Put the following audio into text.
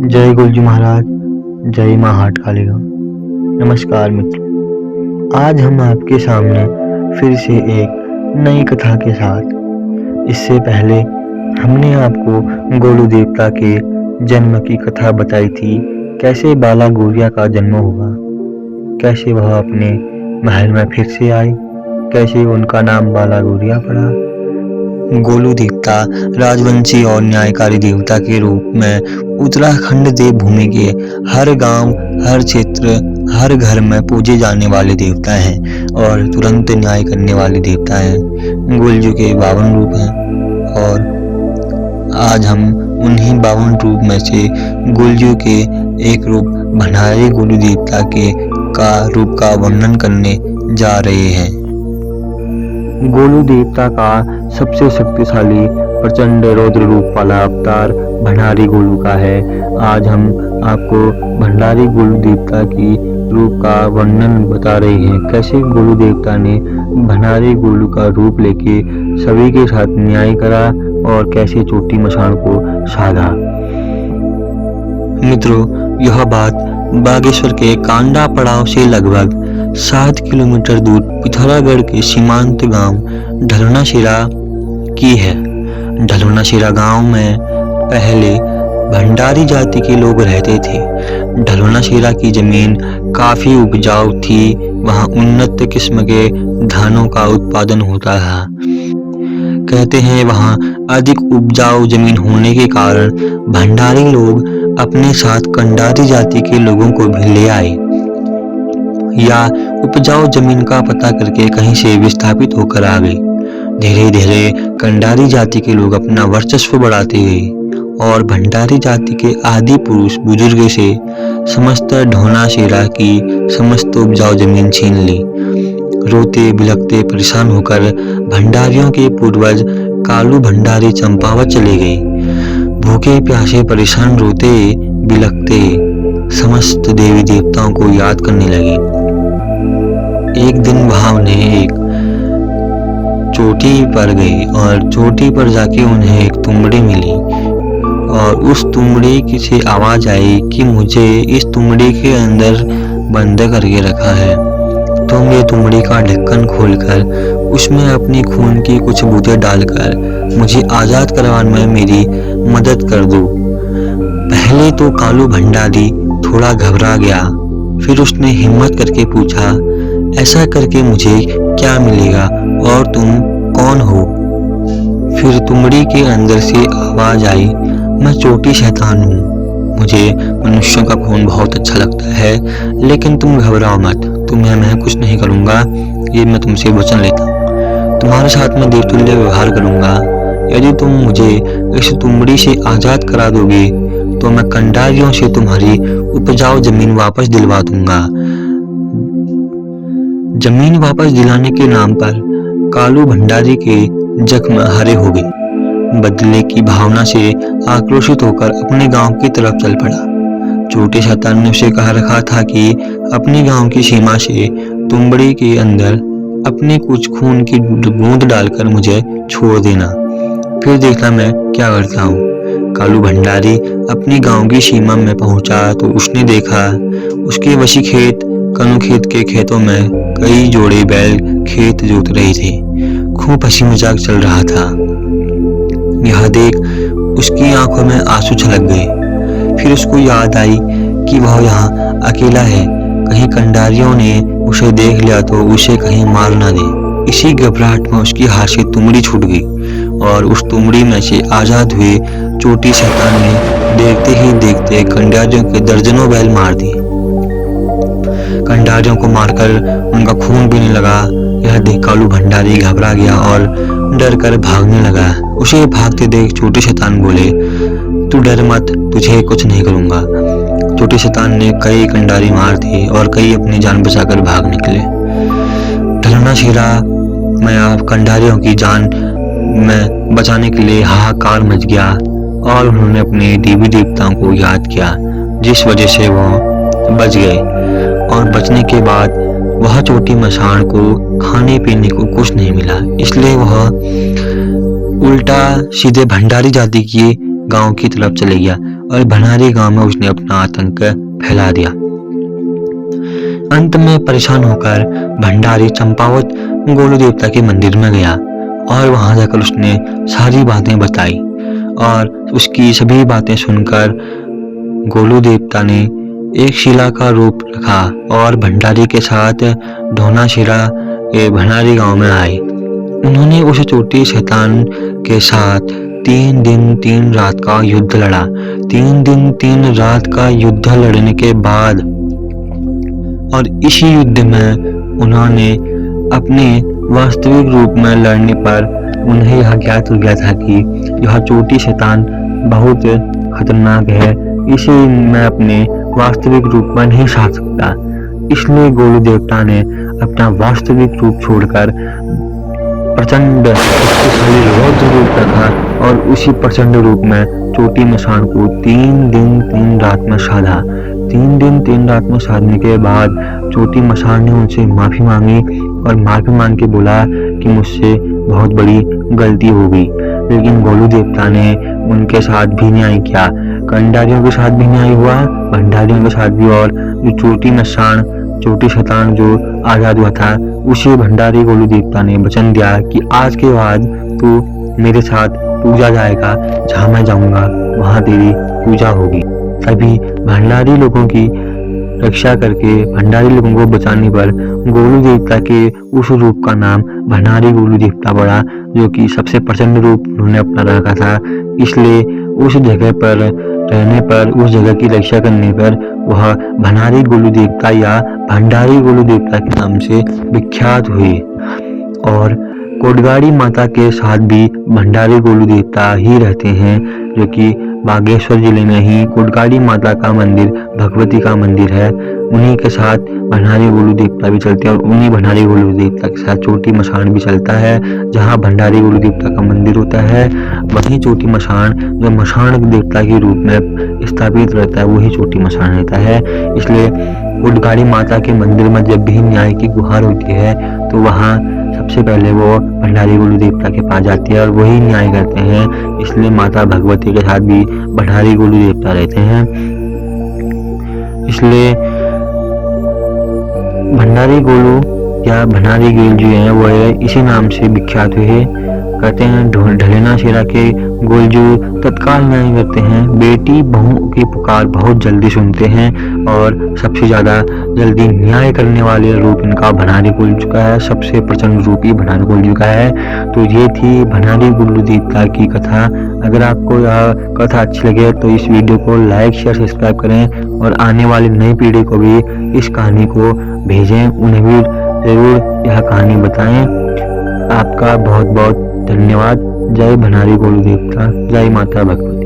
जय गुरुजी महाराज, जय माँ हाट कालीगा। नमस्कार मित्र, आज हम आपके सामने फिर से एक नई कथा के साथ। इससे पहले हमने आपको गोलू देवता के जन्म की कथा बताई थी। कैसे बाला गौरिया का जन्म हुआ, कैसे वह अपने महल में फिर से आई, कैसे उनका नाम बाला गौरिया पड़ा। गोलू देवता राजवंशी और न्यायकारी देवता के रूप में उत्तराखंड देवभूमि के हर गांव, हर क्षेत्र, हर घर में पूजे जाने वाले देवता हैं और तुरंत न्याय करने वाले देवता हैं। गोलजू के 52 रूप हैं और आज हम उन्हीं 52 रूप में से गोलजू के एक रूप भंडारी गोलू देवता के रूप का वर्णन करने जा रहे हैं। गोलू देवता का सबसे शक्तिशाली प्रचंड रौद्र रूप वाला अवतार भंडारी गोलू का है। आज हम आपको भंडारी गोलू देवता की रूप का वर्णन बता रहे हैं। कैसे गोलू देवता ने भंडारी गोलू का रूप लेके सभी के साथ न्याय करा और कैसे चोटी मसान को साधा। मित्रों, यह बात बागेश्वर के कांडा पड़ाव से लगभग 7 किलोमीटर दूर पिथौरागढ़ के सीमांत गांव ढलौनाशिरा की है। ढलौनाशिरा गांव में पहले भंडारी जाति के लोग रहते थे। ढलौनाशिरा की जमीन काफी उपजाऊ थी। वहां उन्नत किस्म के धानों का उत्पादन होता था। कहते हैं वहां अधिक उपजाऊ जमीन होने के कारण भंडारी लोग अपने साथ कंडारी जाति के लोगों को भी ले आए या उपजाऊ जमीन का पता करके कहीं से विस्थापित होकर आ गए। धीरे धीरे कंडारी जाति के लोग अपना वर्चस्व बढ़ाते गए और भंडारी जाति के आदि पुरुष बुजुर्ग से समस्त ढलौनाशिरा की समस्त उपजाऊ जमीन छीन ली। रोते बिलखते परेशान होकर भंडारियों के पूर्वज कालू भंडारी चंपावत चले गए। भूखे प्यासे परेशान रोते बिलखते समस्त देवी देवताओं को याद करने लगे। एक दिन वहां उन्हें एक चोटी पर गए और चोटी पर जाके उन्हें एक तुमड़ी मिली और उस तुमड़ी से आवाज आई कि मुझे इस तुमड़ी के अंदर बंद करके रखा है। तुम ये तुमड़ी का ढक्कन खोलकर उसमें अपनी खून की कुछ बूंदें डालकर मुझे आजाद करवाने में मेरी मदद कर दो। पहले तो कालू भंडारी थोड़ा घबरा गया, फिर उसने हिम्मत करके पूछा, ऐसा करके मुझे क्या मिलेगा और तुम कौन हो? फिर तुमड़ी के अंदर से आवाज आई, मैं चोटी शैतान हूँ। मुझे मनुष्यों का खून बहुत अच्छा लगता है, लेकिन तुम घबराओ मत, तुम्हें मैं कुछ नहीं करूँगा। ये मैं तुमसे वचन लेता हूँ। तुम्हारे साथ मैं देवतुल्य व्यवहार करूँगा। यदि तुम मुझे इस तुमड़ी से आजाद करा दोगे तो मैं कंडारियों से तुम्हारी उपजाऊ जमीन वापस दिलवा दूंगा। जमीन वापस दिलाने के नाम पर कालू भंडारी के जख्म हरे हो गए। बदले की भावना से आक्रोशित होकर अपने गांव की तरफ चल पड़ा। छोटे शैतान ने उसे कहा रखा था कि अपने गांव की सीमा से तुमड़ी के अंदर अपने कुछ खून की बूंद डालकर मुझे छोड़ देना, फिर देखना मैं क्या करता हूँ। कालू भंडारी अपनी गांव की सीमा में पहुंचा तो उसने देखा उसके वशी खेत कनु खेत के खेतों में कई जोड़े बैल खेत जोत रहे थे। खूब हंसी मजाक चल रहा था। यह देख उसकी आंखों में आंसू छलक गए। फिर उसको याद आई कि वह यहाँ अकेला है, कहीं कंडारियों ने उसे देख लिया तो उसे कहीं मार ना दे। इसी घबराहट में उसकी हाथ से तुमड़ी छूट गई और उस तुमड़ी में से आजाद हुए चोटी शैतान ने देखते ही देखते कंडारियों के दर्जनों बैल मार दिए। कंडारियों को मारकर उनका खून पीने लगा। यह देख कालू भंडारी घबरा गया और डर कर भागने लगा। उसे भागते देख छोटे शैतान बोले, तू डर मत, तुझे कुछ नहीं करूंगा। छोटे शैतान ने कई कंडारी मार दी और कई अपनी जान बचाकर भाग निकले। ढलौनाशिरा में आप कंडारियों की जान में बचाने के लिए हाहाकार मच गया और उन्होंने अपने देवी देवताओं को याद किया, जिस वजह से वो बच गए। और बचने के बाद वह चोटी मसान को खाने पीने को कुछ नहीं मिला, इसलिए वह उल्टा सीधे भंडारी जाति के गांव की तरफ चले गया और भंडारी गांव में उसने अपना आतंक फैला दिया। अंत में परेशान होकर भंडारी चंपावत गोलू देवता के मंदिर में गया और वहां जाकर उसने सारी बातें बताई और उसकी सभी बातें सुनकर गोलू देवता ने एक शिला का रूप रखा और भंडारी के साथ धोनाशिरा के भंडारी गांव में आए। उन्होंने उस चोटी शैतान के साथ 3 दिन 3 रात का युद्ध लड़ा। 3 दिन 3 रात का युद्ध लड़ने के बाद और इसी युद्ध में उन्होंने अपने वास्तविक रूप में लड़ने पर उन्हें यह ज्ञात हो गया था कि यह चोटी शैतान बहुत खतरनाक है, इसे मैं अपने वास्तविक रूप में नहीं साध सकता। इसलिए गोलू देवता ने अपना वास्तविक रूप छोड़कर प्रचंड शक्तिशाली रौद्र रूप रखा और उसी प्रचंड रूप में चोटी मसान को 3 दिन 3 रात में साधा। 3 दिन 3 रात में साधने के बाद चोटी मसान ने उनसे माफी मांगी और माफी मांग के बोला कि मुझसे बहुत बड़ी गलती हो गई। लेकिन गोलू देवता ने उनके साथ भी न्याय किया, कंडारियों के साथ भी न्याय हुआ, भंडारियों के साथ भी। और जो चोटी मसान चोटी शैतान जो आजाद हुआ था, उसे भंडारी गोलू देवता ने वचन दिया कि आज के बाद तू मेरे साथ पूजा जाएगा, जहां मैं जाऊंगा वहां तेरी पूजा होगी। तभी भंडारी लोगों की रक्षा करके भंडारी लोगों को बचाने पर गोलू देवता के उस रूप का नाम भंडारी गोलू देवता पड़ा, जो कि सबसे प्रचंड रूप उन्होंने अपना रखा था। इसलिए उस जगह पर रहने पर, उस जगह की रक्षा करने पर वह भंडारी गोलू देवता या भंडारी गोलू देवता के नाम से विख्यात हुए। और कोटगाड़ी माता के साथ भी भंडारी गोलू देवता ही रहते हैं, जो कि बागेश्वर जिले में ही कोटगाड़ी माता का मंदिर, भगवती का मंदिर है। उन्हीं के साथ भंडारी गोलू देवता भी चलते हैं और उन्हीं भंडारी गोलू देवता के साथ चोटी मसान भी चलता है। जहां भंडारी गोलू देवता का मंदिर होता है, वहीं चोटी मसान जो मसान देवता के रूप में स्थापित रहता है, वही चोटी मसान रहता है। इसलिए कोटगाड़ी माता के मंदिर में जब भी न्याय की गुहार होती है तो वहाँ सबसे पहले वो भंडारी गोलू देवता के पास जाती है और वही न्याय करते हैं। इसलिए माता भगवती के साथ भी भंडारी गोलू देवता रहते हैं। इसलिए भंडारी गोलू या भंडारी गेल जो है वो इसी नाम से विख्यात हुए। कहते हैं ढलेना शेरा के गोलजू तत्काल न्याय करते हैं, बेटी बहू की पुकार बहुत जल्दी सुनते हैं और सबसे ज्यादा जल्दी न्याय करने वाले रूप इनका भंडारी गोलजू का है। सबसे प्रचंड रूप ही भंडारी गोलजू का है। तो ये थी भंडारी गोलू देवता की कथा। अगर आपको यह कथा अच्छी लगे तो इस वीडियो को लाइक शेयर सब्सक्राइब करें और आने वाली नई पीढ़ी को भी इस कहानी को भेजें, उन्हें भी जरूर यह कहानी बताएं। आपका बहुत बहुत धन्यवाद। जय भंडारी गोलू देवता, जय माता भगवती।